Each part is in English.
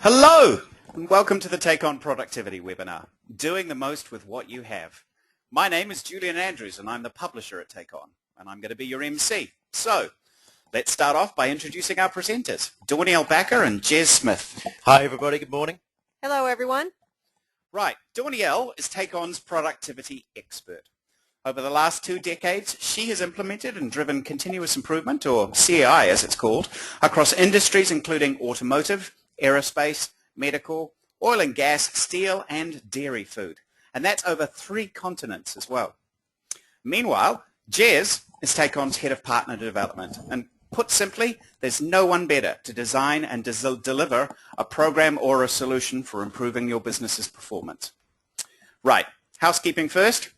Hello, and welcome to the TakeON Productivity webinar, Doing the Most with What You Have. My name is Julian Andrews, and I'm the publisher at TakeON, and I'm going to be your MC. So, let's start off by introducing our presenters, Danielle Backer and Jez Smith. Hi everybody, good morning. Hello everyone. Right, Danielle is TakeON's productivity expert. Over the last 2 decades, she has implemented and driven continuous improvement, or CI as it's called, across industries including automotive, aerospace, medical, oil and gas, steel, and dairy food. And that's over 3 continents as well. Meanwhile, Jez is TakeON's head of partner development. And put simply, there's no one better to design and deliver a program or a solution for improving your business's performance. Right, housekeeping first.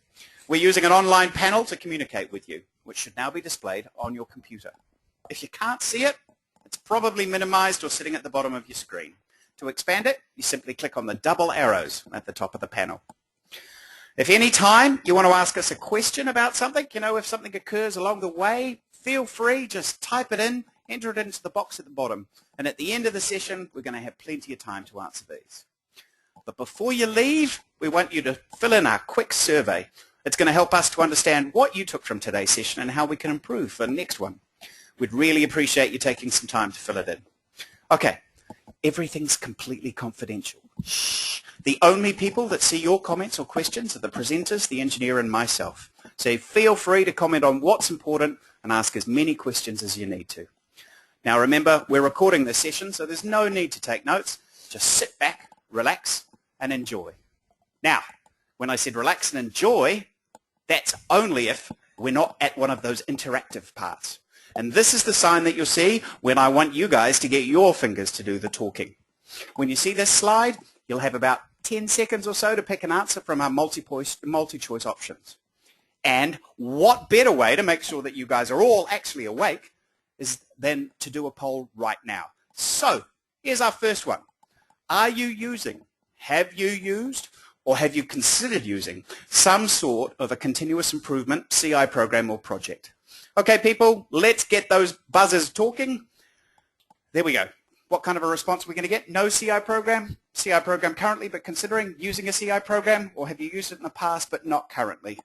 We're using an online panel to communicate with you, which should now be displayed on your computer. If you can't see it, it's probably minimized or sitting at the bottom of your screen. To expand it, you simply click on the double arrows at the top of the panel. If any time you want to ask us a question about something, if something occurs along the way, feel free, just type it in, enter it into the box at the bottom. And at the end of the session, we're going to have plenty of time to answer these. But before you leave, we want you to fill in our quick survey. It's going to help us to understand what you took from today's session and how we can improve for the next one. We'd really appreciate you taking some time to fill it in. Okay, everything's completely confidential. Shh. The only people that see your comments or questions are the presenters, the engineer, and myself. So feel free to comment on what's important and ask as many questions as you need to. Now remember, we're recording this session, so there's no need to take notes. Just sit back, relax, and enjoy. Now, when I said relax and enjoy, that's only if we're not at one of those interactive parts. And this is the sign that you'll see when I want you guys to get your fingers to do the talking. When you see this slide, you'll have about 10 seconds or so to pick an answer from our multi-choice options. And what better way to make sure that you guys are all actually awake is than to do a poll right now. So here's our first one. Are you using, have you used, or have you considered using some sort of a continuous improvement CI program or project? Okay, people, let's get those buzzers talking. There we go. What kind of a response are we going to get? No CI program? CI program currently, but considering using a CI program? Or have you used it in the past, but not currently?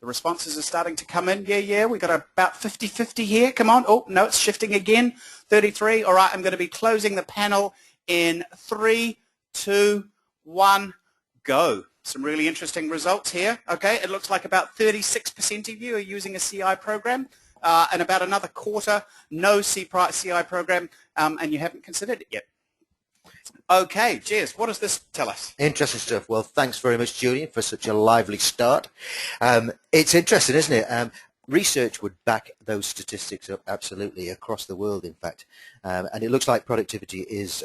The responses are starting to come in. Yeah. We've got about 50-50 here. Come on. Oh, no, it's shifting again. 33. All right, I'm going to be closing the panel in 3, 2, 1, go. Some really interesting results here. Okay, it looks like about 36% of you are using a CI program. And about another quarter, no CI program, and you haven't considered it yet. Okay, Jez, what does this tell us? Interesting stuff. Well, thanks very much, Julian, for such a lively start. It's interesting, isn't it? Research would back those statistics up absolutely across the world, in fact. And it looks like productivity is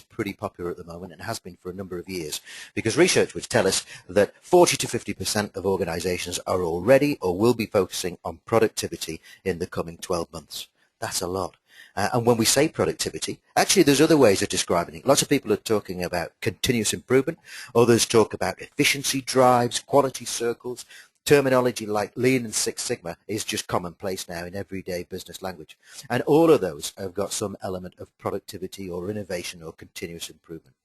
pretty popular at the moment and has been for a number of years, because research would tell us that 40 to 50% of organizations are already or will be focusing on productivity in the coming 12 months. That's a lot. And when we say productivity, actually there's other ways of describing it. Lots of people are talking about continuous improvement. Others talk about efficiency drives, quality circles. Terminology like Lean and Six Sigma is just commonplace now in everyday business language. And all of those have got some element of productivity or innovation or continuous improvement.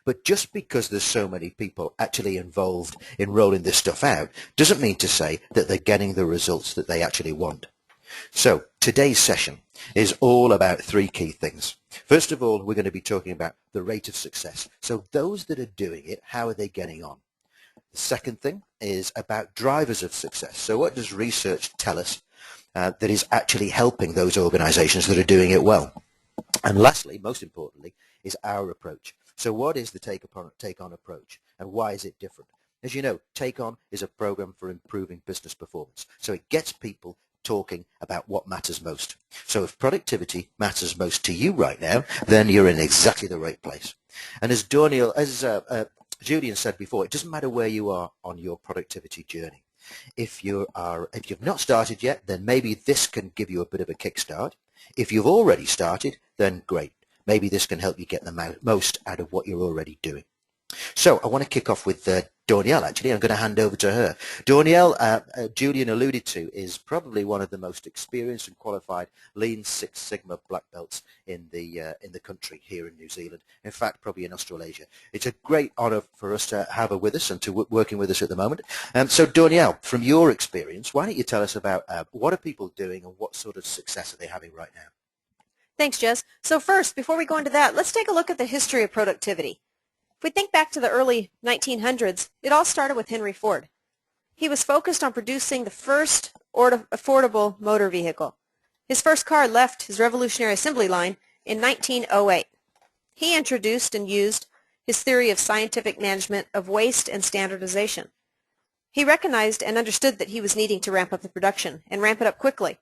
But just because there's so many people actually involved in rolling this stuff out doesn't mean to say that they're getting the results that they actually want. So today's session is all about 3 key things. First of all, we're going to be talking about the rate of success. So those that are doing it, how are they getting on? The second thing is about drivers of success. So what does research tell us that is actually helping those organizations that are doing it well? And lastly, most importantly, is our approach. So what is the TakeON approach, and why is it different? As you know, TakeON is a program for improving business performance. So it gets people talking about what matters most. So if productivity matters most to you right now, then you're in exactly the right place. And as Julian said before, it doesn't matter where you are on your productivity journey. If you've not started yet, then maybe this can give you a bit of a kickstart. If you've already started, then great. Maybe this can help you get the most out of what you're already doing. So I want to kick off with Danielle, actually. I'm going to hand over to her. Danielle, Julian alluded to, is probably one of the most experienced and qualified Lean Six Sigma black belts in the country here in New Zealand. In fact, probably in Australasia. It's a great honour for us to have her with us and to working with us at the moment. So, Danielle, from your experience, why don't you tell us about what are people doing and what sort of success are they having right now? Thanks, Jess. So first, before we go into that, let's take a look at the history of productivity. If we think back to the early 1900s, it all started with Henry Ford. He was focused on producing the first affordable motor vehicle. His first car left his revolutionary assembly line in 1908. He introduced and used his theory of scientific management of waste and standardization. He recognized and understood that he was needing to ramp up the production and ramp it up quickly.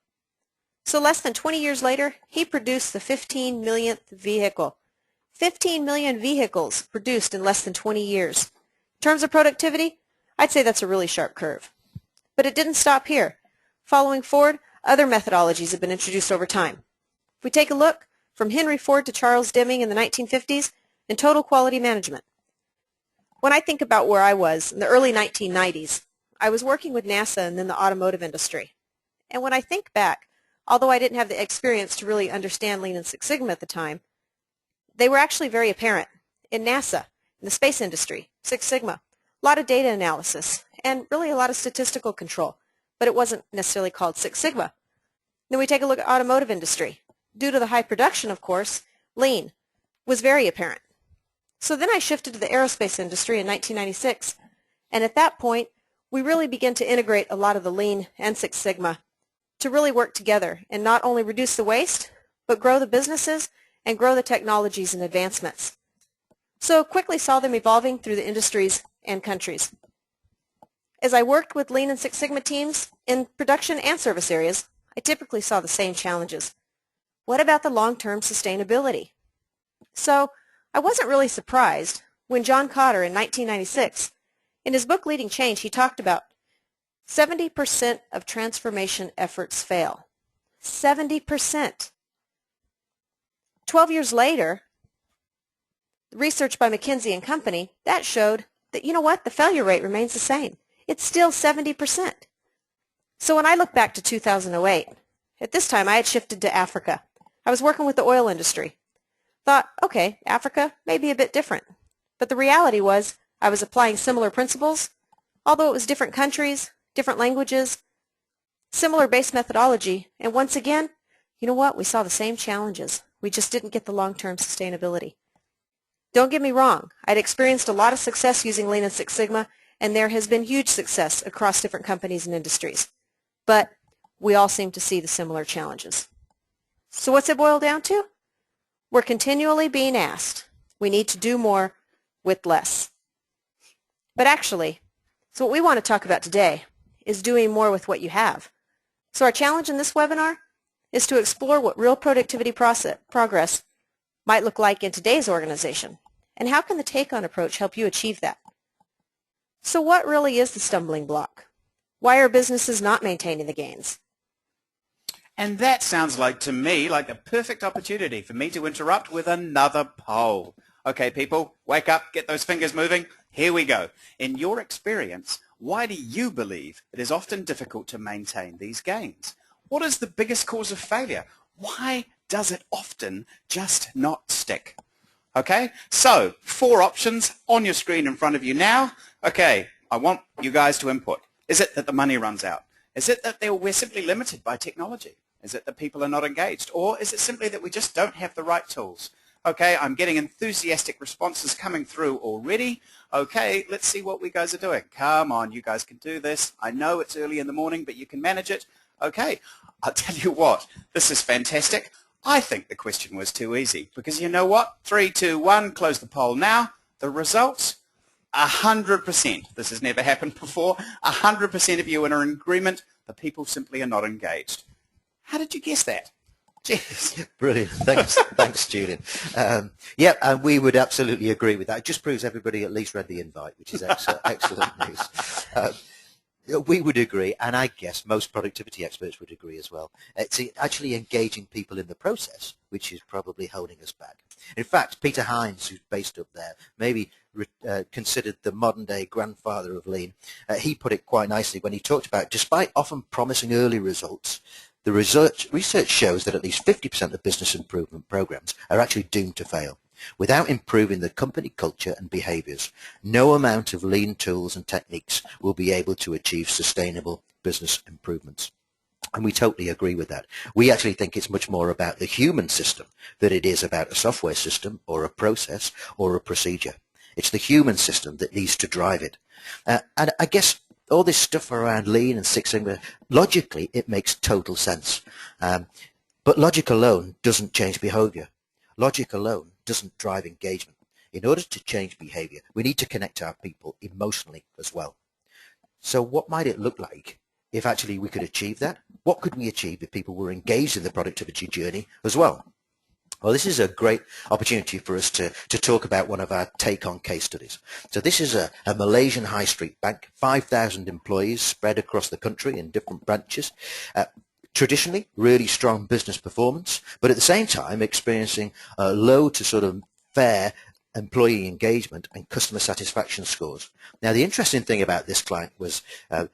So less than 20 years later, he produced the 15 millionth vehicle. 15 million vehicles produced in less than 20 years. In terms of productivity, I'd say that's a really sharp curve. But it didn't stop here. Following Ford, other methodologies have been introduced over time. If we take a look, from Henry Ford to Charles Deming in the 1950s, and total quality management. When I think about where I was in the early 1990s, I was working with NASA and then the automotive industry. And when I think back, although I didn't have the experience to really understand Lean and Six Sigma at the time, they were actually very apparent. In NASA, in the space industry, Six Sigma, a lot of data analysis, and really a lot of statistical control, but it wasn't necessarily called Six Sigma. Then we take a look at automotive industry. Due to the high production, of course, Lean was very apparent. So then I shifted to the aerospace industry in 1996, and at that point, we really began to integrate a lot of the Lean and Six Sigma to really work together and not only reduce the waste, but grow the businesses and grow the technologies and advancements. So quickly saw them evolving through the industries and countries. As I worked with Lean and Six Sigma teams in production and service areas, I typically saw the same challenges. What about the long-term sustainability? So I wasn't really surprised when John Cotter in 1996, in his book Leading Change, he talked about 70% of transformation efforts fail. 70%. 12 years later, research by McKinsey and Company, that showed that, you know what, the failure rate remains the same. It's still 70%. So when I look back to 2008, at this time I had shifted to Africa. I was working with the oil industry. Thought, okay, Africa may be a bit different. But the reality was I was applying similar principles, although it was different countries, different languages, similar base methodology, and once again, you know what, we saw the same challenges. We just didn't get the long-term sustainability. Don't get me wrong, I'd experienced a lot of success using Lean and Six Sigma, and there has been huge success across different companies and industries. But we all seem to see the similar challenges. So what's it boil down to? We're continually being asked, we need to do more with less. But actually, so what we want to talk about today is doing more with what you have. So our challenge in this webinar is to explore what real productivity progress might look like in today's organization, and how can the TakeON approach help you achieve that? So what really is the stumbling block? Why are businesses not maintaining the gains? And that sounds like, to me, like a perfect opportunity for me to interrupt with another poll. Okay, people, wake up, get those fingers moving. Here we go. In your experience, why do you believe it is often difficult to maintain these gains? What is the biggest cause of failure? Why does it often just not stick? Okay, so 4 options on your screen in front of you now. Okay, I want you guys to input. Is it that the money runs out? Is it that we're simply limited by technology? Is it that people are not engaged? Or is it simply that we just don't have the right tools? Okay, I'm getting enthusiastic responses coming through already. Okay, let's see what we guys are doing. Come on, you guys can do this. I know it's early in the morning, but you can manage it. Okay, I'll tell you what, this is fantastic. I think the question was too easy because you know what? 3, 2, 1, close the poll now. The results, 100%. This has never happened before. 100% of you are in agreement. The people simply are not engaged. How did you guess that? Jeez. Brilliant. Thanks, Julian. Yeah, and we would absolutely agree with that. It just proves everybody at least read the invite, which is excellent news. We would agree, and I guess most productivity experts would agree as well. It's actually engaging people in the process, which is probably holding us back. In fact, Peter Hines, who's based up there, maybe considered the modern-day grandfather of lean, he put it quite nicely when he talked about, despite often promising early results, the research shows that at least 50% of business improvement programs are actually doomed to fail. Without improving the company culture and behaviors, no amount of lean tools and techniques will be able to achieve sustainable business improvements. And we totally agree with that. We actually think it's much more about the human system than it is about a software system or a process or a procedure. It's the human system that needs to drive it. And I guess all this stuff around lean and Six Sigma, logically, it makes total sense. But logic alone doesn't change behavior. Logic alone doesn't drive engagement. In order to change behavior, we need to connect our people emotionally as well. So what might it look like if actually we could achieve that? What could we achieve if people were engaged in the productivity journey as well? Well, this is a great opportunity for us to talk about one of our TakeON case studies. So this is a Malaysian high street bank, 5,000 employees spread across the country in different branches. Traditionally, really strong business performance, but at the same time experiencing low to sort of fair employee engagement and customer satisfaction scores. Now, the interesting thing about this client was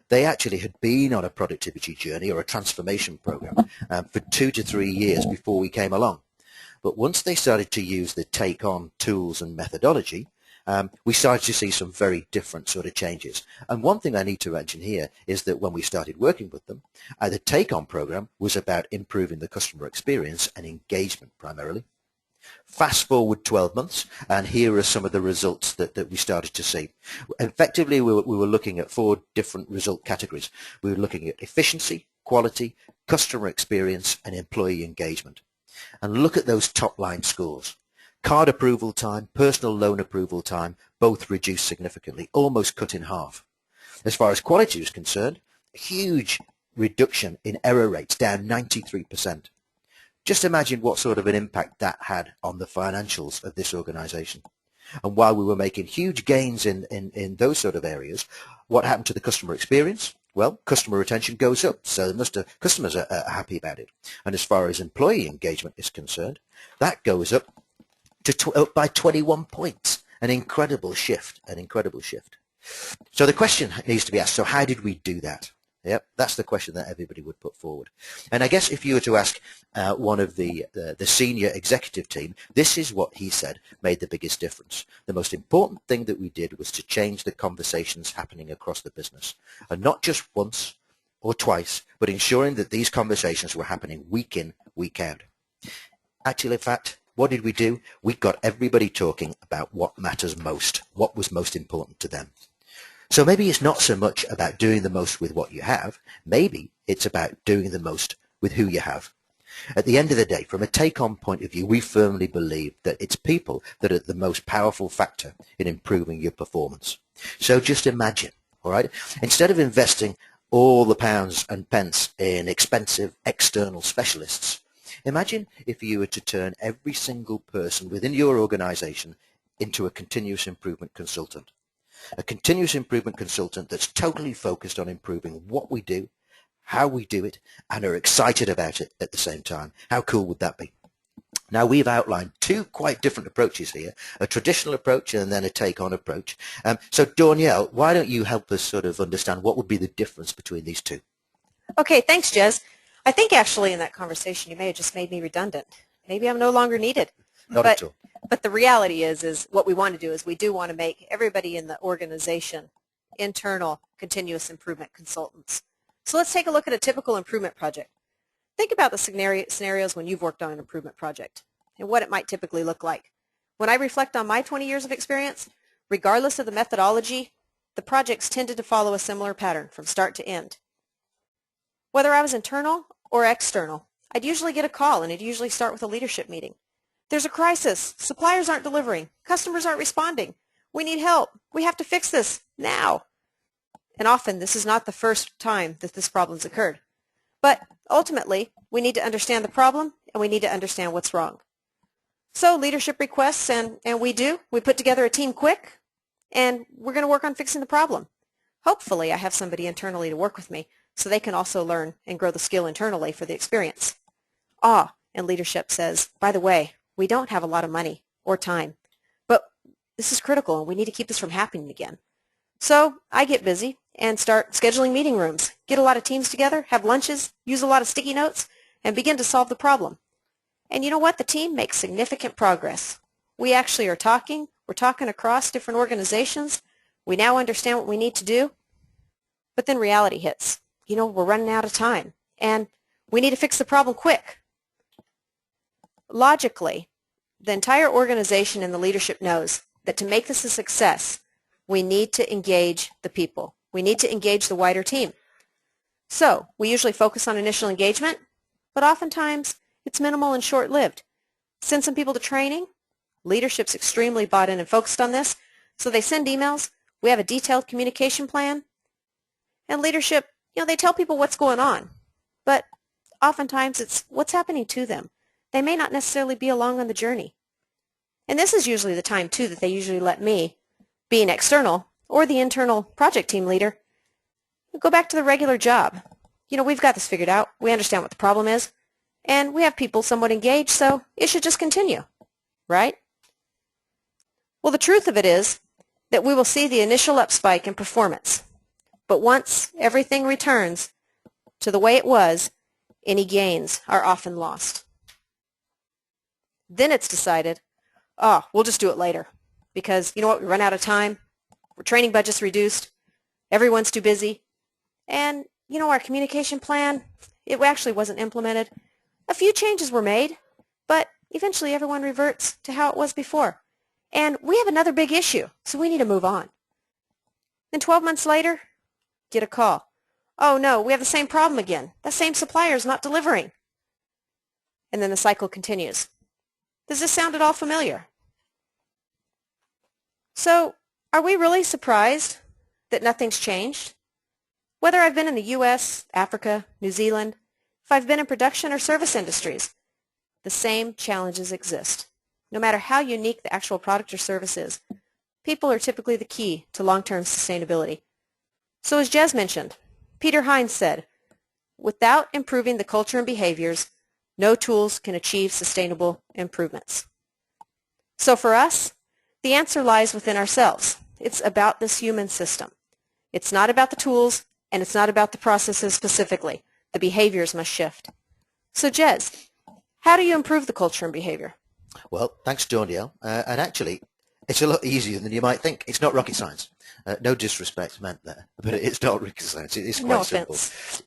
they actually had been on a productivity journey or a transformation program for 2 to 3 years before we came along. But once they started to use the TakeON tools and methodology, we started to see some very different sort of changes. And one thing I need to mention here is that when we started working with them, the TakeON program was about improving the customer experience and engagement primarily. Fast forward 12 months, and here are some of the results that we started to see. Effectively, we were looking at 4 different result categories. We were looking at efficiency, quality, customer experience, and employee engagement. And look at those top-line scores. Card approval time, personal loan approval time, both reduced significantly, almost cut in half. As far as quality is concerned, a huge reduction in error rates, down 93%. Just imagine what sort of an impact that had on the financials of this organization. And while we were making huge gains in those sort of areas, what happened to the customer experience? Well, customer retention goes up, so customers are happy about it. And as far as employee engagement is concerned, that goes up by 21 points. An incredible shift, an incredible shift. So the question needs to be asked, so how did we do that? Yep, that's the question that everybody would put forward. And I guess if you were to ask one of the senior executive team, this is what he said made the biggest difference. The most important thing that we did was to change the conversations happening across the business. And not just once or twice, but ensuring that these conversations were happening week in, week out. Actually, in fact, what did we do? We got everybody talking about what matters most, what was most important to them. So maybe it's not so much about doing the most with what you have. Maybe it's about doing the most with who you have. At the end of the day, from a TakeON point of view, we firmly believe that it's people that are the most powerful factor in improving your performance. So just imagine, all right, instead of investing all the pounds and pence in expensive external specialists, imagine if you were to turn every single person within your organization into a continuous improvement consultant. A continuous improvement consultant that's totally focused on improving what we do, how we do it, and are excited about it at the same time. How cool would that be? Now, we've outlined 2 quite different approaches here, a traditional approach and then a TakeON approach. So, Danielle, why don't you help us sort of understand what would be the difference between these 2? Okay, thanks, Jez. I think actually in that conversation you may have just made me redundant. Maybe I'm no longer needed. Not at all. But the reality is what we want to do is we do want to make everybody in the organization internal continuous improvement consultants. So let's take a look at a typical improvement project. Think about the scenarios when you've worked on an improvement project and what it might typically look like. When I reflect on my 20 years of experience, regardless of the methodology, the projects tended to follow a similar pattern from start to end. Whether I was internal or external, I'd usually get a call and it'd usually start with a leadership meeting. There's a crisis. Suppliers aren't delivering. Customers aren't responding. We need help. We have to fix this now. And often this is not the first time that this problem's occurred. But ultimately, we need to understand the problem and we need to understand what's wrong. So leadership requests, and we put together a team quick, and we're going to work on fixing the problem. Hopefully I have somebody internally to work with me so they can also learn and grow the skill internally for the experience. And leadership says, by the way, We don't have a lot of money or time, but this is critical and we need to keep this from happening again. So I get busy and start scheduling meeting rooms, get a lot of teams together, have lunches, use a lot of sticky notes, and begin to solve the problem. And you know what? The team makes significant progress. We actually are talking. We're talking across different organizations. We now understand what we need to do. But then reality hits. We're running out of time, and we need to fix the problem quick. Logically, the entire organization and the leadership knows that to make this a success, we need to engage the people. We need to engage the wider team. So we usually focus on initial engagement, but oftentimes it's minimal and short-lived. Send some people to training. Leadership's extremely bought in and focused on this, so they send emails. We have a detailed communication plan. And leadership, they tell people what's going on, but oftentimes it's what's happening to them. They may not necessarily be along on the journey. And this is usually the time, too, that they usually let me, being external, or the internal project team leader, go back to the regular job. We've got this figured out. We understand what the problem is, and we have people somewhat engaged, so it should just continue, right? Well, the truth of it is that we will see the initial up spike in performance, but once everything returns to the way it was, any gains are often lost. Then it's decided, we'll just do it later, because you know what, we run out of time, our training budget's reduced, everyone's too busy, and our communication plan, it actually wasn't implemented. A few changes were made, but eventually everyone reverts to how it was before. And we have another big issue, so we need to move on. Then 12 months later, get a call. Oh no, we have the same problem again. That same supplier is not delivering. And then the cycle continues. Does this sound at all familiar? So, are we really surprised that nothing's changed? Whether I've been in the US, Africa, New Zealand, if I've been in production or service industries, the same challenges exist. No matter how unique the actual product or service is, people are typically the key to long-term sustainability. So as Jez mentioned, Peter Hines said, without improving the culture and behaviors, no tools can achieve sustainable improvements. So for us, the answer lies within ourselves. It's about this human system. It's not about the tools, and it's not about the processes specifically. The behaviors must shift. So Jez, how do you improve the culture and behavior? Well, thanks, Danielle. And actually, it's a lot easier than you might think. It's not rocket science. No disrespect meant there, but it's not rocket science. It is quite No simple. offense.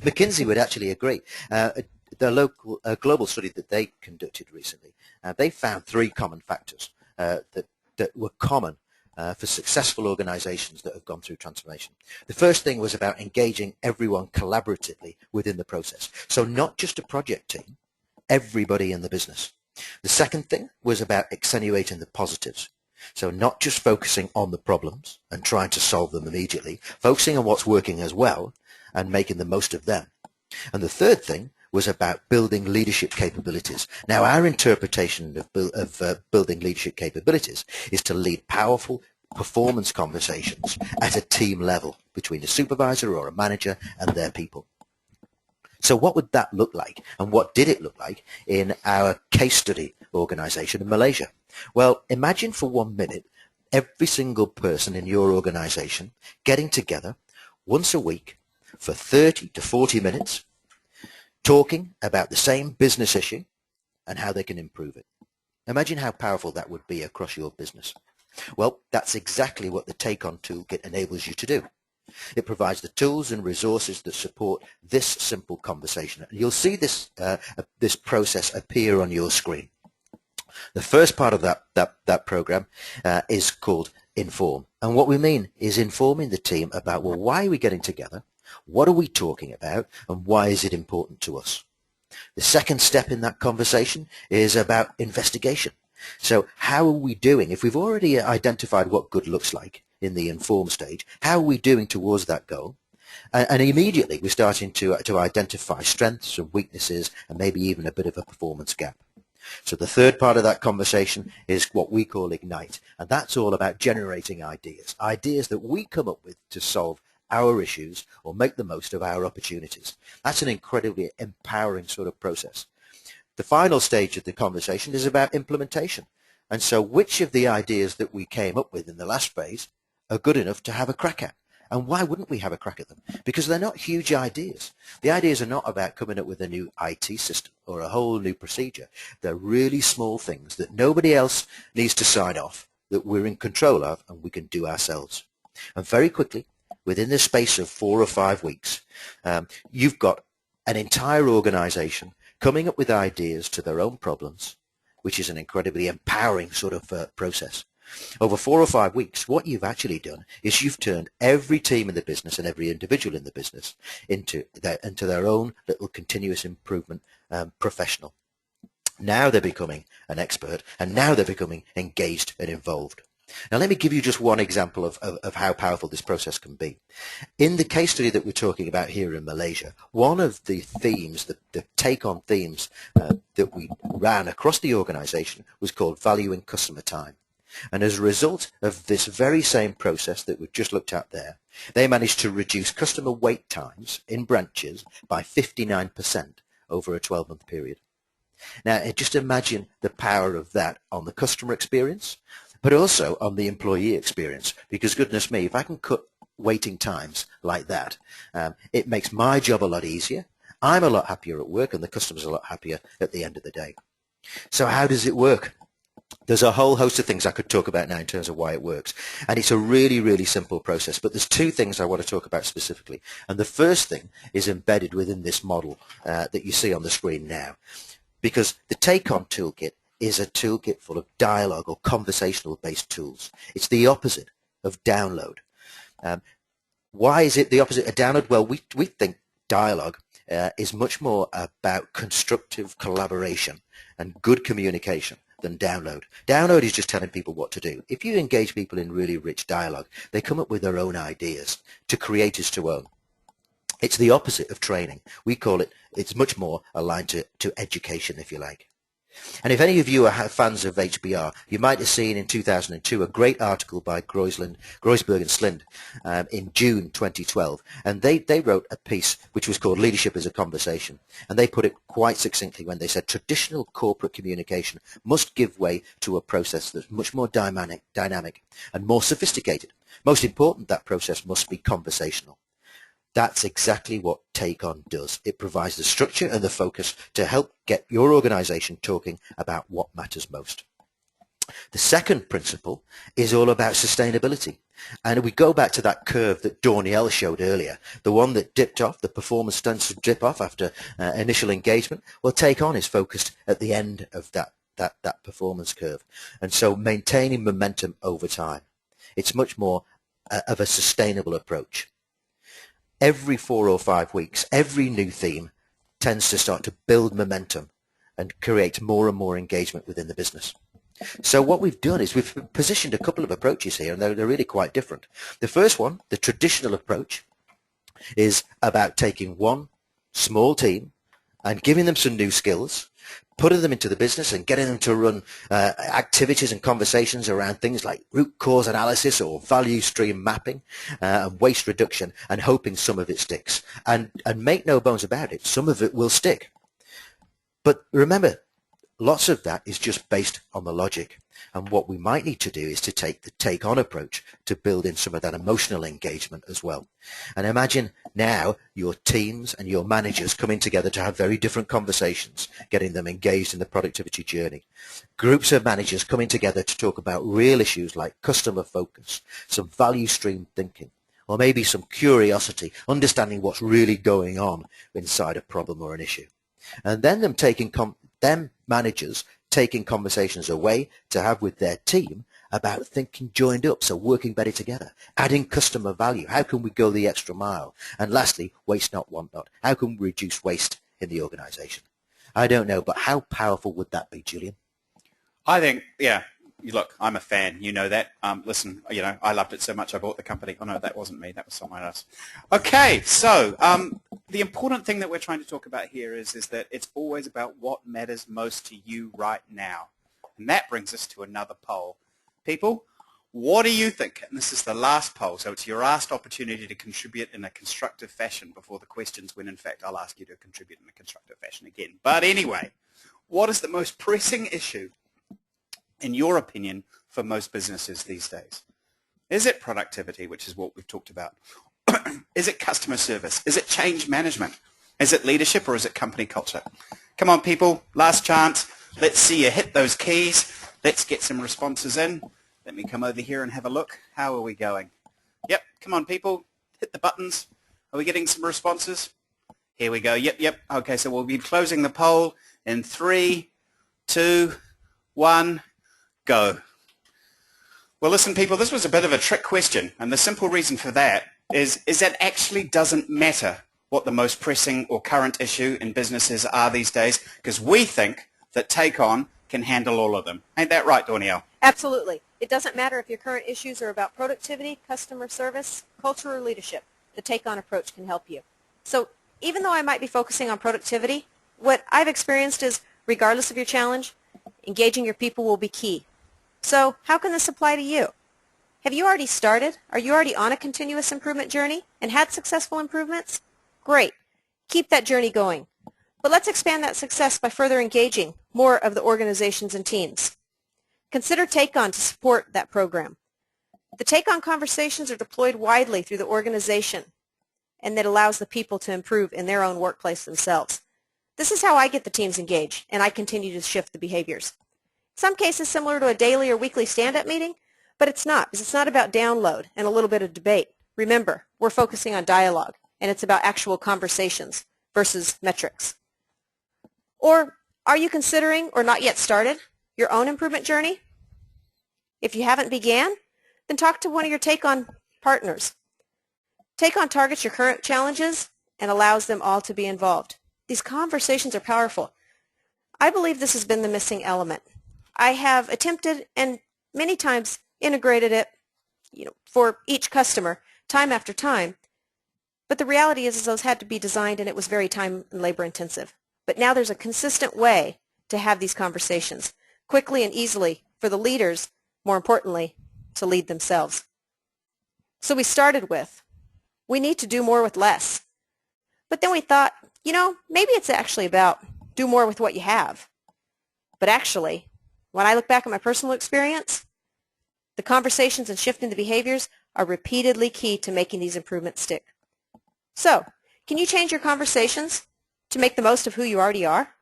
McKinsey would actually agree. The global study that they conducted recently, they found 3 common factors that were common for successful organizations that have gone through transformation. The first thing was about engaging everyone collaboratively within the process. So not just a project team, everybody in the business. The second thing was about accentuating the positives. So not just focusing on the problems and trying to solve them immediately, focusing on what's working as well and making the most of them. And the third thing was about building leadership capabilities. Now, our interpretation of building leadership capabilities is to lead powerful performance conversations at a team level between a supervisor or a manager and their people. So what would that look like, and what did it look like in our case study organization in Malaysia? Well, imagine for 1 minute every single person in your organization getting together once a week for 30 to 40 minutes, talking about the same business issue and how they can improve it. Imagine how powerful that would be across your business. Well, that's exactly what the TakeON toolkit enables you to do. It provides the tools and resources that support this simple conversation. And you'll see this process appear on your screen. The first part of that program is called Inform. And what we mean is informing the team about, well, why are we getting together? What are we talking about? And why is it important to us? The second step in that conversation is about investigation. So how are we doing? If we've already identified what good looks like in the inform stage, how are we doing towards that goal? And immediately we're starting to identify strengths and weaknesses and maybe even a bit of a performance gap. So the third part of that conversation is what we call Ignite. And that's all about generating ideas that we come up with to solve our issues or make the most of our opportunities. That's an incredibly empowering sort of process. The final stage of the conversation is about implementation. And so which of the ideas that we came up with in the last phase are good enough to have a crack at? And why wouldn't we have a crack at them? Because they're not huge ideas. The ideas are not about coming up with a new IT system or a whole new procedure. They're really small things that nobody else needs to sign off, that we're in control of and we can do ourselves. And very quickly, within the space of 4 or 5 weeks, you've got an entire organization coming up with ideas to their own problems, which is an incredibly empowering sort of process. Over 4 or 5 weeks, what you've actually done is you've turned every team in the business and every individual in the business into their own little continuous improvement professional. Now they're becoming an expert, and now they're becoming engaged and involved. Now let me give you just one example of how powerful this process can be. In the case study that we're talking about here in Malaysia, one of the themes, the take-on themes that we ran across the organization was called valuing customer time. And as a result of this very same process that we've just looked at there, they managed to reduce customer wait times in branches by 59% over a 12-month period. Now, just imagine the power of that on the customer experience, but also on the employee experience, because goodness me, if I can cut waiting times like that, it makes my job a lot easier. I'm a lot happier at work, and the customer's a lot happier at the end of the day. So how does it work? There's a whole host of things I could talk about now in terms of why it works. And it's a really, really simple process. But there's 2 things I want to talk about specifically. And the first thing is embedded within this model that you see on the screen now. Because the TakeON toolkit is a toolkit full of dialogue or conversational-based tools. It's the opposite of download. Why is it the opposite of download? Well, we think dialogue is much more about constructive collaboration and good communication than download. Download is just telling people what to do. If you engage people in really rich dialogue, they come up with their own ideas. To create is to own. It's the opposite of training. We call it, it's much more aligned to education, if you like. And if any of you are fans of HBR, you might have seen in 2002 a great article by Groisberg and Slind in June 2012. And they wrote a piece which was called Leadership as a Conversation. And they put it quite succinctly when they said traditional corporate communication must give way to a process that's much more dynamic and more sophisticated. Most important, that process must be conversational. That's exactly what TakeON does. It provides the structure and the focus to help get your organization talking about what matters most. The second principle is all about sustainability. And we go back to that curve that Danielle showed earlier, the one that dipped off, the performance tends to dip off after initial engagement. Well, TakeON is focused at the end of that performance curve. And so maintaining momentum over time. It's much more of a sustainable approach. Every 4 or 5 weeks, every new theme tends to start to build momentum and create more and more engagement within the business. So what we've done is we've positioned a couple of approaches here, and they're really quite different. The first one, the traditional approach, is about taking one small team and giving them some new skills, putting them into the business and getting them to run activities and conversations around things like root cause analysis or value stream mapping and waste reduction, and hoping some of it sticks. And make no bones about it, some of it will stick. But remember, lots of that is just based on the logic. And what we might need to do is to take the take-on approach to build in some of that emotional engagement as well. And imagine now your teams and your managers coming together to have very different conversations, getting them engaged in the productivity journey. Groups of managers coming together to talk about real issues like customer focus, some value stream thinking, or maybe some curiosity, understanding what's really going on inside a problem or an issue. And then them managers taking conversations away to have with their team about thinking joined up, so working better together, adding customer value. How can we go the extra mile? And lastly, waste not, want not. How can we reduce waste in the organization? I don't know, but how powerful would that be, Julian? I think, yeah, look, I'm a fan. You know that. Listen, I loved it so much I bought the company. Oh, no, that wasn't me. That was someone else. Okay, so the important thing that we're trying to talk about here is that it's always about what matters most to you right now. And that brings us to another poll. People, What do you think? And this is the last poll, so it's your last opportunity to contribute in a constructive fashion before the questions, when in fact I'll ask you to contribute in a constructive fashion again. But anyway, what is the most pressing issue, in your opinion, for most businesses these days? Is it productivity, which is what we've talked about? Is it customer service? Is it change management? Is it leadership, or is it company culture? Come on, people, last chance. Let's see you hit those keys. Let's get some responses in. Let me come over here and have a look. How are we going? Yep, come on, people, hit the buttons. Are we getting some responses? Here we go. Yep. Okay, so we'll be closing the poll in 3, 2, 1, go. Well, listen, people, this was a bit of a trick question, and the simple reason for that is that actually doesn't matter what the most pressing or current issue in businesses are these days, because we think that TakeOn can handle all of them. Ain't that right, Danielle? Absolutely. It doesn't matter if your current issues are about productivity, customer service, culture, or leadership. The TakeOn approach can help you. So even though I might be focusing on productivity, what I've experienced is, regardless of your challenge, engaging your people will be key. So how can this apply to you? Have you already started? Are you already on a continuous improvement journey and had successful improvements? Great. Keep that journey going. But let's expand that success by further engaging more of the organizations and teams. Consider TakeOn to support that program. The TakeOn conversations are deployed widely through the organization, and that allows the people to improve in their own workplace themselves. This is how I get the teams engaged, and I continue to shift the behaviors. In some cases similar to a daily or weekly stand-up meeting, but it's not, because it's not about download and a little bit of debate. Remember, we're focusing on dialogue, and it's about actual conversations versus metrics. Or are you considering, or not yet started, your own improvement journey? If you haven't began, then talk to one of your TakeOn partners. TakeOn targets your current challenges and allows them all to be involved. These conversations are powerful. I believe this has been the missing element. I have attempted and many times integrated it, for each customer time after time, but the reality is those had to be designed, and it was very time and labor intensive. But now there's a consistent way to have these conversations quickly and easily for the leaders, more importantly, to lead themselves. So we started with, we need to do more with less. But then we thought, maybe it's actually about do more with what you have. But actually, when I look back at my personal experience, the conversations and shifting the behaviors are repeatedly key to making these improvements stick. So, can you change your conversations to make the most of who you already are?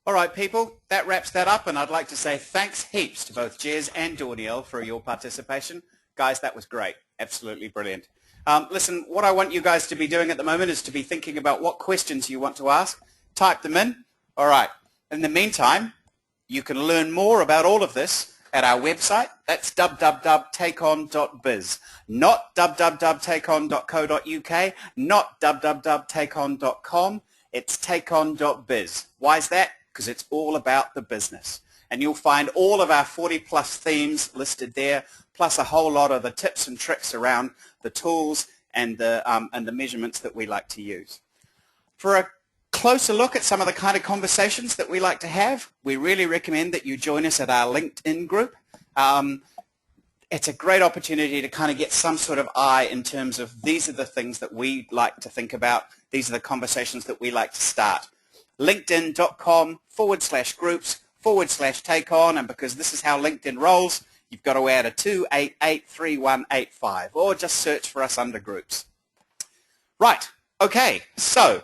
All right, people, that wraps that up, and I'd like to say thanks heaps to both Jez and Danielle for your participation. Guys, that was great. Absolutely brilliant. Listen, what I want you guys to be doing at the moment is to be thinking about what questions you want to ask. Type them in. All right. In the meantime, you can learn more about all of this at our website. That's www.takeon.biz, not www.takeon.co.uk, not www.takeon.com. It's takeon.biz. Why is that? Because it's all about the business. And you'll find all of our 40-plus themes listed there, plus a whole lot of the tips and tricks around the tools and the measurements that we like to use. For a closer look at some of the kind of conversations that we like to have, we really recommend that you join us at our LinkedIn group. It's a great opportunity to kind of get some sort of eye in terms of these are the things that we like to think about. These are the conversations that we like to start. LinkedIn.com/groups/TakeOn, and because this is how LinkedIn rolls, you've got to add a 2883185, or just search for us under groups. Right, okay, so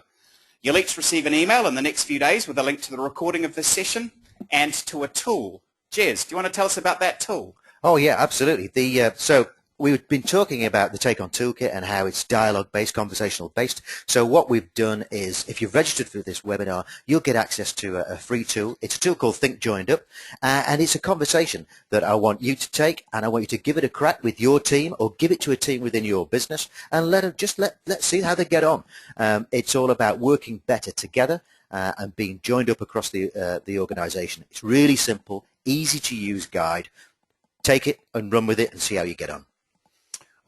you'll each receive an email in the next few days with a link to the recording of this session and to a tool. Jez, do you want to tell us about that tool? Oh yeah, absolutely. So we've been talking about the TakeOn Toolkit and how it's dialogue-based, conversational-based. So what we've done is, if you've registered for this webinar, you'll get access to a free tool. It's a tool called Think Joined Up, and it's a conversation that I want you to take, and I want you to give it a crack with your team, or give it to a team within your business, and let's see how they get on. It's all about working better together and being joined up across the organization. It's really simple, easy to use guide. Take it and run with it and see how you get on.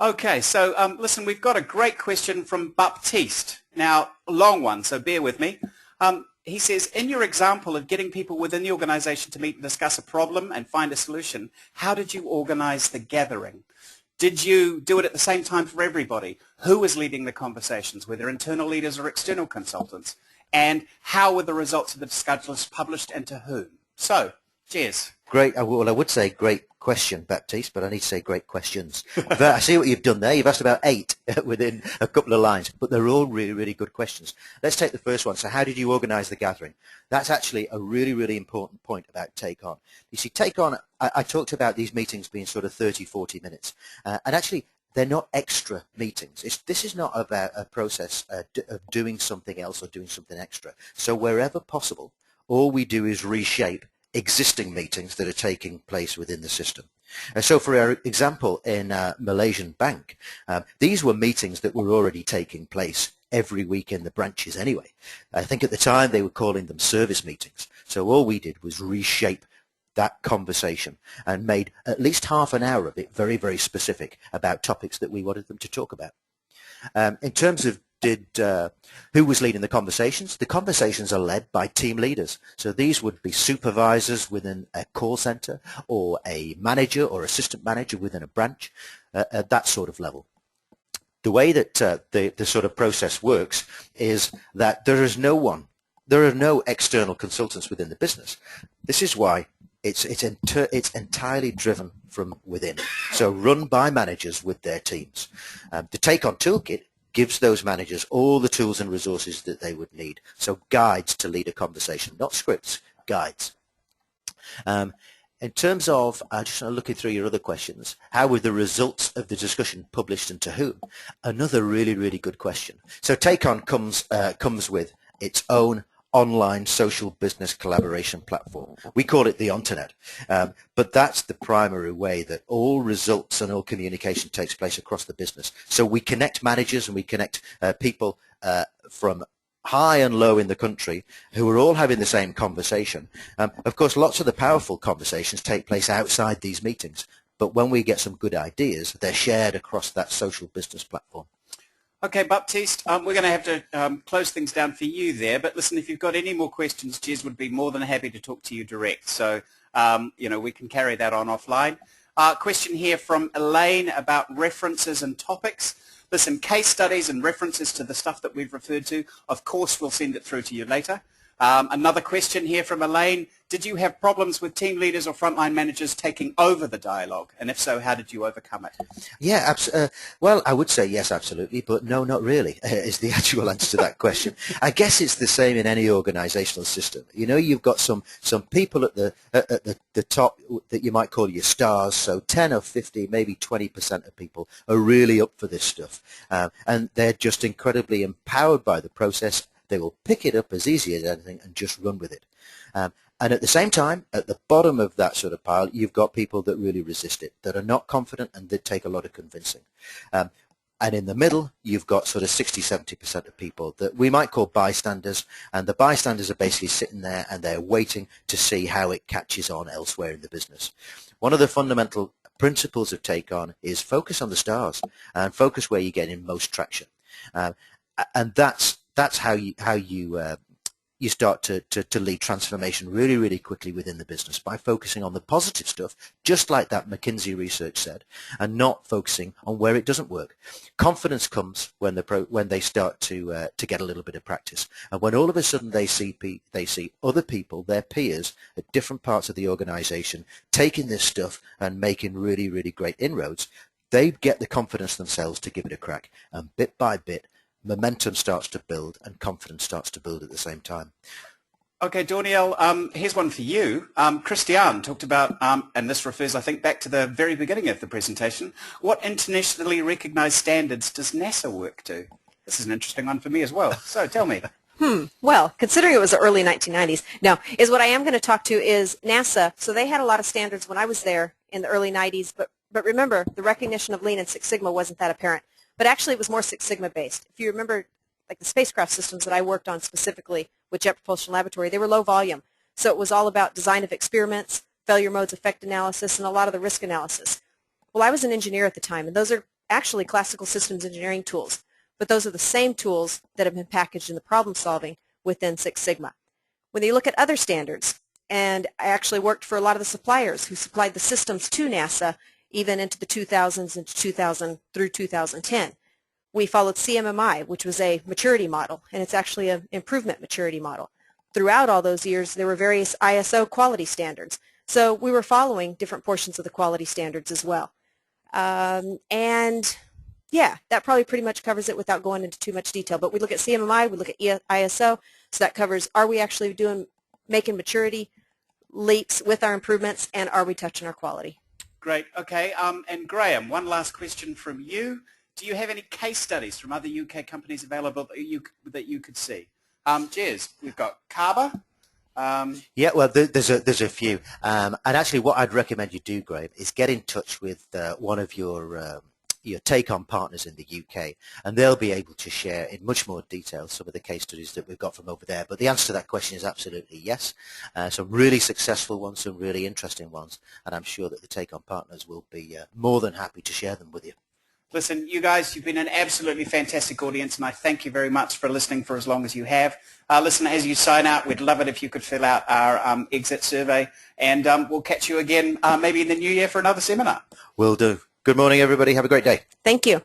Okay, so listen, we've got a great question from Baptiste. Now, a long one, so bear with me. he says, in your example of getting people within the organization to meet and discuss a problem and find a solution, how did you organize the gathering? Did you do it at the same time for everybody? Who was leading the conversations, whether internal leaders or external consultants? And how were the results of the discussions published and to whom? So, cheers. Great. Well, I would say great question, Baptiste, but I need to say great questions. But I see what you've done there. You've asked about 8 within a couple of lines, but they're all really, really good questions. Let's take the first one. So how did you organize the gathering? That's actually a really, really important point about TakeOn. You see, TakeOn, I talked about these meetings being sort of 30, 40 minutes, and actually they're not extra meetings. This is not about a process of doing something else or doing something extra. So wherever possible, all we do is reshape existing meetings that are taking place within the system. So for our example in Malaysian Bank, these were meetings that were already taking place every week in the branches anyway. I think at the time they were calling them service meetings. So all we did was reshape that conversation and made at least half an hour of it very, very specific about topics that we wanted them to talk about. In terms of who was leading the conversations? The conversations are led by team leaders. So these would be supervisors within a call center or a manager or assistant manager within a branch at that sort of level. The way that the sort of process works is that there are no external consultants within the business. This is why it's entirely driven from within. So run by managers with their teams. The TakeOn toolkit gives those managers all the tools and resources that they would need. So guides to lead a conversation, not scripts, guides. In terms of, just looking through your other questions, how were the results of the discussion published and to whom? Another really, really good question. So TakeOn comes with its own online social business collaboration platform. We call it the Internet, but that's the primary way that all results and all communication takes place across the business. So we connect managers and we connect people from high and low in the country who are all having the same conversation. Of course, lots of the powerful conversations take place outside these meetings, but when we get some good ideas, they're shared across that social business platform. Okay, Baptiste, we're going to have to close things down for you there. But listen, if you've got any more questions, Jez would be more than happy to talk to you direct. So, we can carry that on offline. Question here from Elaine about references and topics. Listen, case studies and references to the stuff that we've referred to, of course, we'll send it through to you later. Another question here from Elaine. Did you have problems with team leaders or frontline managers taking over the dialogue? And if so, how did you overcome it? Yeah, well, I would say yes, absolutely, but no, not really, is the actual answer to that question. I guess it's the same in any organizational system. You know, you've got some people at the top that you might call your stars, so 10 or 50, maybe 20% of people are really up for this stuff, and they're just incredibly empowered by the process. They will pick it up as easy as anything and just run with it. And at the same time, at the bottom of that sort of pile, you've got people that really resist it, that are not confident and that take a lot of convincing. And in the middle, you've got sort of 60, 70% of people that we might call bystanders, and the bystanders are basically sitting there and they're waiting to see how it catches on elsewhere in the business. One of the fundamental principles of TakeOn is focus on the stars and focus where you get in most traction. And that's how you start to lead transformation really, really quickly within the business by focusing on the positive stuff, just like that McKinsey research said, and not focusing on where it doesn't work. Confidence comes when they start to get a little bit of practice, and when all of a sudden they see other people, their peers at different parts of the organization, taking this stuff and making really, really great inroads. They get the confidence themselves to give it a crack, and bit by bit, momentum starts to build and confidence starts to build at the same time. Okay, Danielle, here's one for you. Christiane talked about, and this refers, I think, back to the very beginning of the presentation, what internationally recognized standards does NASA work to? This is an interesting one for me as well. So tell me. Well, considering it was the early 1990s, is what I am going to talk to is NASA. So they had a lot of standards when I was there in the early 90s, but remember, the recognition of Lean and Six Sigma wasn't that apparent. But actually, it was more Six Sigma based. If you remember, like the spacecraft systems that I worked on specifically with Jet Propulsion Laboratory, they were low volume. So it was all about design of experiments, failure modes, effect analysis, and a lot of the risk analysis. Well, I was an engineer at the time, and those are actually classical systems engineering tools. But those are the same tools that have been packaged in the problem solving within Six Sigma. When you look at other standards, and I actually worked for a lot of the suppliers who supplied the systems to NASA even into the 2000s, into 2000 through 2010. We followed CMMI, which was a maturity model, and it's actually an improvement maturity model. Throughout all those years, there were various ISO quality standards. So we were following different portions of the quality standards as well. And yeah, that probably pretty much covers it without going into too much detail. But we look at CMMI, we look at ISO, so that covers, are we actually making maturity leaps with our improvements, and are we touching our quality? Great. Okay. And Graham, one last question from you. Do you have any case studies from other UK companies available that you could see? Jez, we've got Kaba. Yeah, well, there's a few. And actually what I'd recommend you do, Graham, is get in touch with one of your TakeON partners in the UK, and they'll be able to share in much more detail some of the case studies that we've got from over there. But the answer to that question is absolutely yes. Some really successful ones, some really interesting ones, and I'm sure that the TakeON partners will be more than happy to share them with you. Listen, you guys, you've been an absolutely fantastic audience, and I thank you very much for listening for as long as you have. Listen, as you sign out, we'd love it if you could fill out our exit survey, and we'll catch you again maybe in the new year for another seminar. Will do. Good morning, everybody. Have a great day. Thank you.